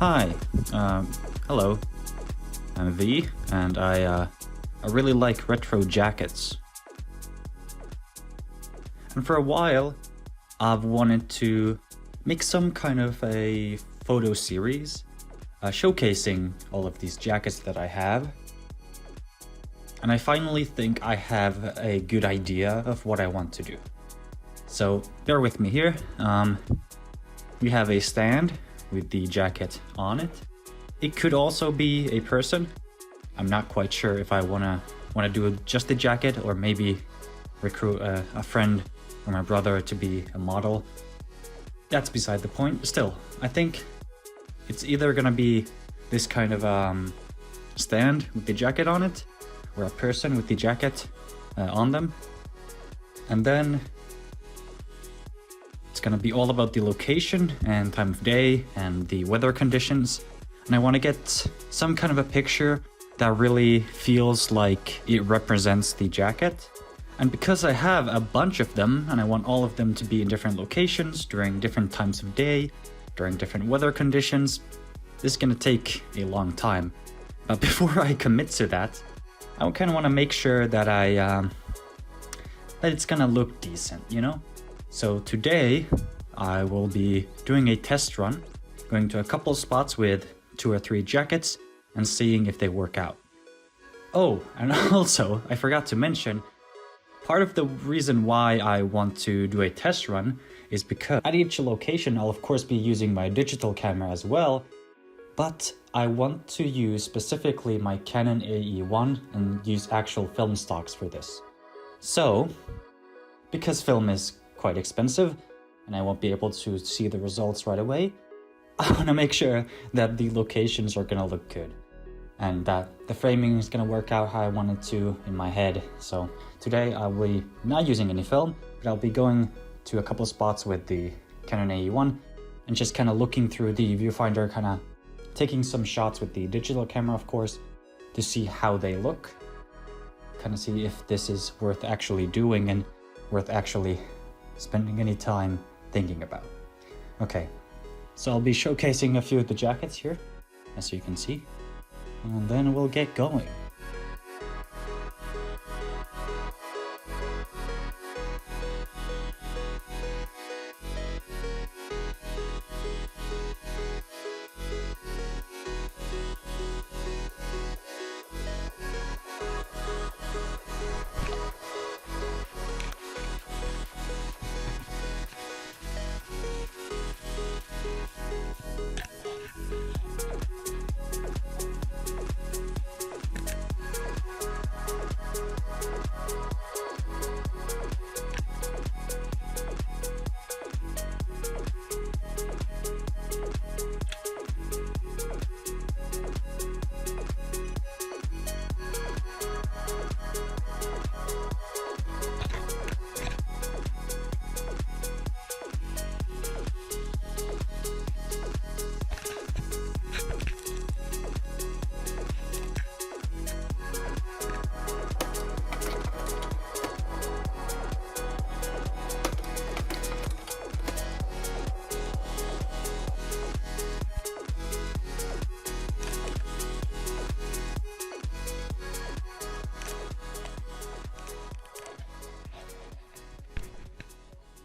Hi, hello, I'm V, and I really like retro jackets. And for a while, I've wanted to make some kind of a photo series showcasing all of these jackets that I have. And I finally think I have a good idea of what I want to do. So bear with me here. We have a stand with the jacket on it. It could also be a person. I'm not quite sure if I wanna do just a jacket or maybe recruit a friend or my brother to be a model. That's beside the point. Still, I think it's either gonna be this kind of stand with the jacket on it, or a person with the jacket on them. And then it's gonna be all about the location and time of day and the weather conditions. And I wanna get some kind of a picture that really feels like it represents the jacket. And because I have a bunch of them and I want all of them to be in different locations during different times of day, during different weather conditions, this is gonna take a long time. But before I commit to that, I kind of want to make sure that that it's gonna look decent, you know? So today I will be doing a test run, going to a couple spots with 2 or 3 jackets and seeing if they work out. Oh, and also I forgot to mention, part of the reason why I want to do a test run is because at each location I'll of course be using my digital camera as well, but I want to use specifically my Canon AE1 and use actual film stocks for this. So, because film is quite expensive and I won't be able to see the results right away, I want to make sure that the locations are gonna look good and that the framing is gonna work out how I want it to in my head. So today I'll be not using any film, but I'll be going to a couple spots with the Canon AE1 and just kind of looking through the viewfinder, kind of taking some shots with the digital camera, of course, to see how they look. Kind of see if this is worth actually doing and worth actually spending any time thinking about. Okay, so I'll be showcasing a few of the jackets here, as you can see, and then we'll get going.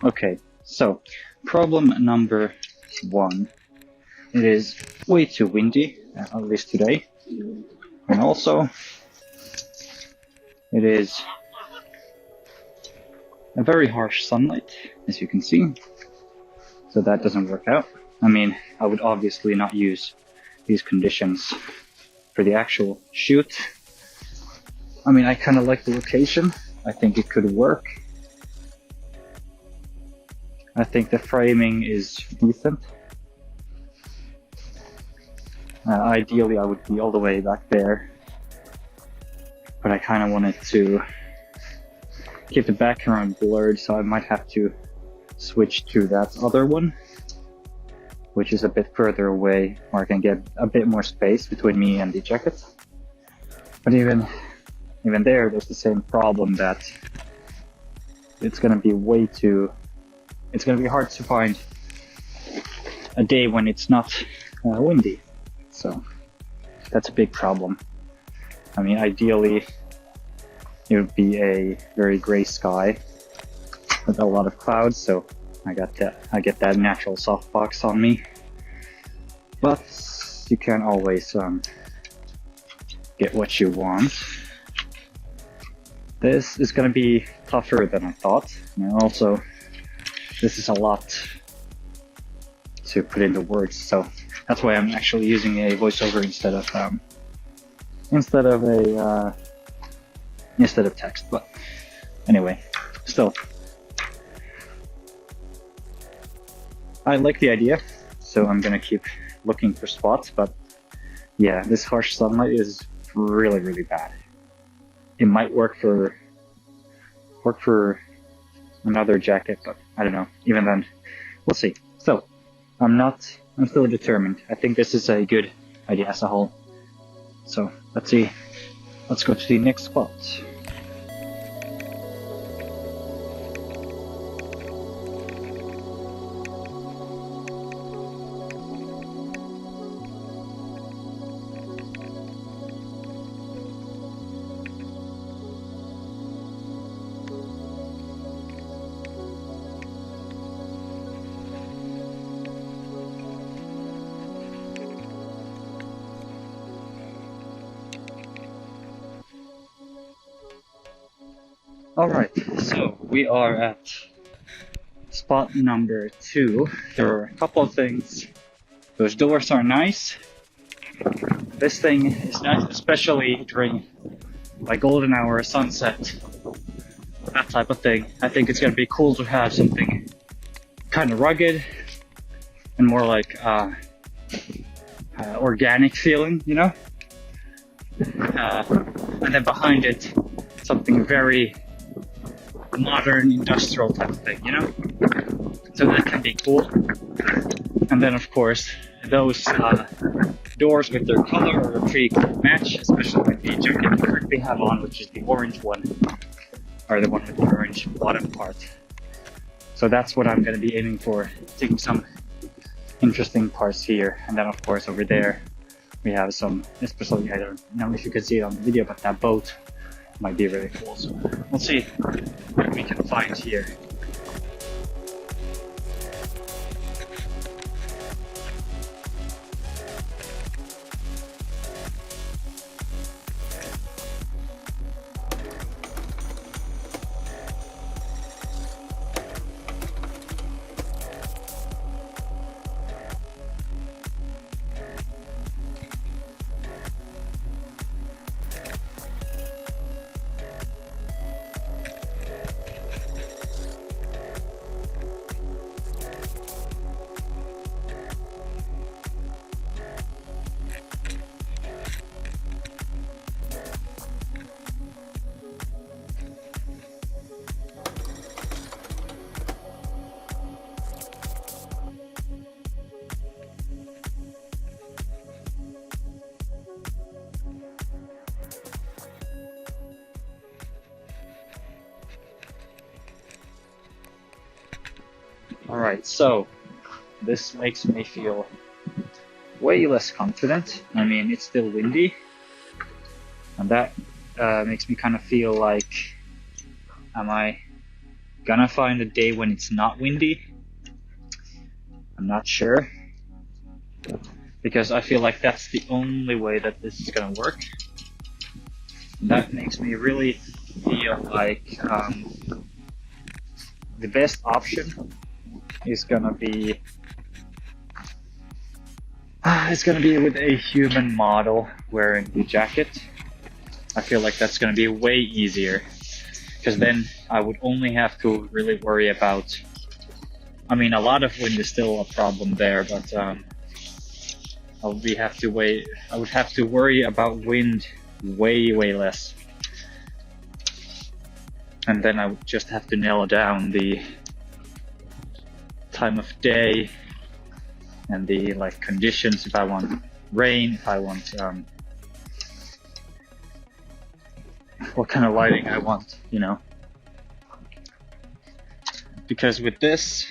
Okay, so problem number 1. It is way too windy, at least today. And also, it is a very harsh sunlight, as you can see. So that doesn't work out. I mean, I would obviously not use these conditions for the actual shoot. I mean, I kind of like the location. I think it could work. I think the framing is decent. Ideally, I would be all the way back there, but I kind of wanted to keep the background blurred, so I might have to switch to that other one, which is a bit further away, where I can get a bit more space between me and the jacket. But even there's the same problem that it's going to be it's going to be hard to find a day when it's not windy. So that's a big problem. I mean, ideally, it would be a very gray sky with a lot of clouds, so I get that natural softbox on me. But you can't always get what you want. This is going to be tougher than I thought, and also this is a lot to put into words, so that's why I'm actually using a voiceover instead of text. But anyway, still, I like the idea, so I'm gonna keep looking for spots. But yeah, this harsh sunlight is really, really bad. It might work for another jacket, but I don't know. Even then, we'll see. So I'm still determined. I think this is a good idea as a whole. So let's see. Let's go to the next spot. Alright, so we are at spot number 2. There are a couple of things. Those doors are nice. This thing is nice, especially during like golden hour, sunset, that type of thing. I think it's gonna be cool to have something kind of rugged and more like organic feeling, you know? And then behind it, something very modern industrial type of thing, you know? So that can be cool. And then of course those doors with their color are a pretty cool match, especially with the jacket I currently have on, which is the orange one, or the one with the orange bottom part. So that's what I'm going to be aiming for, taking some interesting parts here. And then of course over there we have some, especially, I don't know if you can see it on the video, but that boat might be really cool. So we'll see what we can find here. Alright, so this makes me feel way less confident. I mean, it's still windy, and that makes me kind of feel like, am I gonna find a day when it's not windy? I'm not sure, because I feel like that's the only way that this is gonna work. And that makes me really feel like the best option is gonna be with a human model wearing the jacket. I feel like that's gonna be way easier, because then I would only have to really worry about, I mean, a lot of wind is still a problem there, but I would have to worry about wind way less. And then I would just have to nail down the time of day and the like conditions, if I want rain, if I want what kind of lighting I want, you know. Because with this,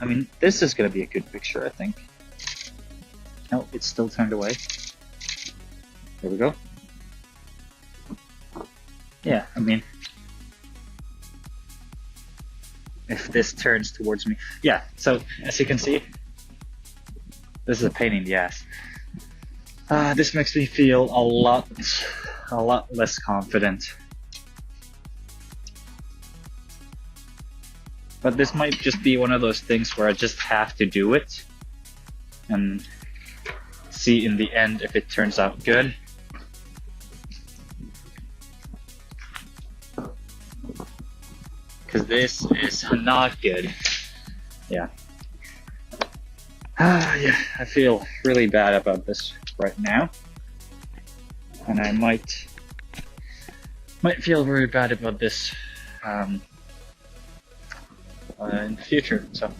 I mean, this is gonna be a good picture, I think. No, it's still turned away. There we go. Yeah, I mean, if this turns towards me. Yeah, so as you can see, this is a pain in the ass. This makes me feel a lot less confident. But this might just be one of those things where I just have to do it and see in the end if it turns out good. Because this is not good. Yeah. Yeah, I feel really bad about this right now. And I might feel very bad about this in the future. So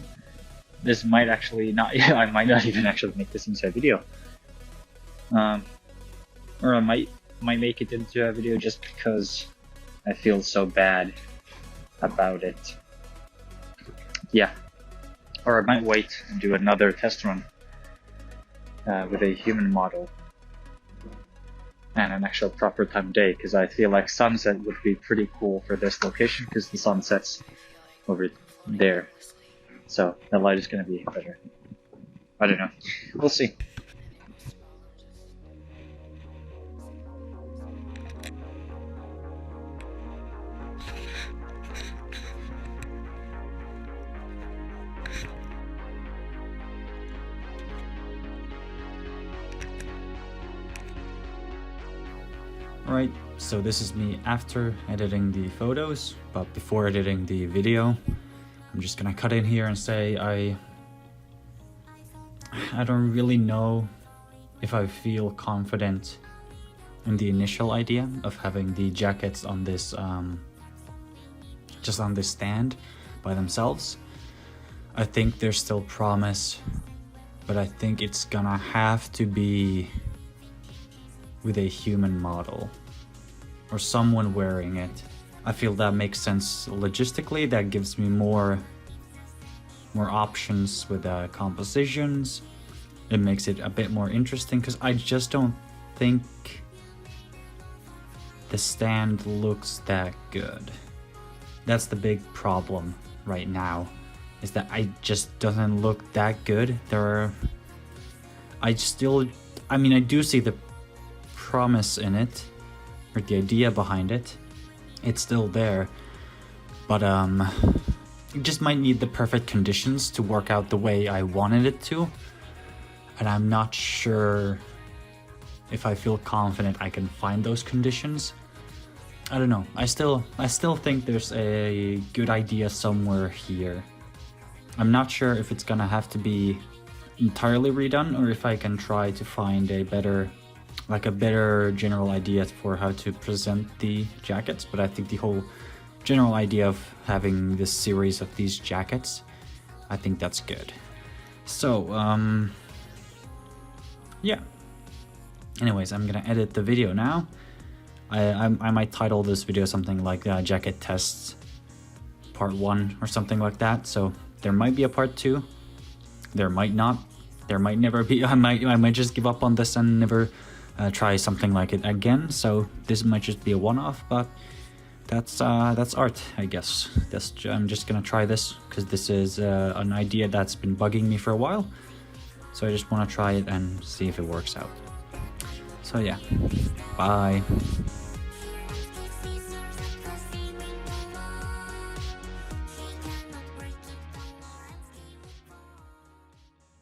this might actually not, yeah, I might not even actually make this into a video. Or I might make it into a video just because I feel so bad about it. Yeah. Or I might wait and do another test run with a human model and an actual proper time of day, because I feel like sunset would be pretty cool for this location because the sun sets over there. So the light is going to be better. I don't know. We'll see. Alright, so this is me after editing the photos, but before editing the video. I'm just gonna cut in here and say I don't really know if I feel confident in the initial idea of having the jackets on this just on this stand by themselves. I think there's still promise, but I think it's gonna have to be with a human model or someone wearing it. I feel that makes sense logistically. That gives me more options with compositions. It makes it a bit more interesting because I just don't think the stand looks that good. That's the big problem right now, is that I just doesn't look that good. I do see the promise in it, or the idea behind it. It's still there, but it just might need the perfect conditions to work out the way I wanted it to, and I'm not sure if I feel confident I can find those conditions. I don't know. I still think there's a good idea somewhere here. I'm not sure if it's gonna have to be entirely redone or if I can try to find a better general idea for how to present the jackets, but I think the whole general idea of having this series of these jackets, I think that's good. So, yeah. Anyways, I'm gonna edit the video now. I might title this video something like Jacket Tests Part 1 or something like that, so there might be a Part 2. There might not. There might never be. I might just give up on this and never try something like it again, so this might just be a one-off, but that's art, I guess. I'm just gonna try this because this is an idea that's been bugging me for a while, so I just want to try it and see if it works out. So yeah, bye.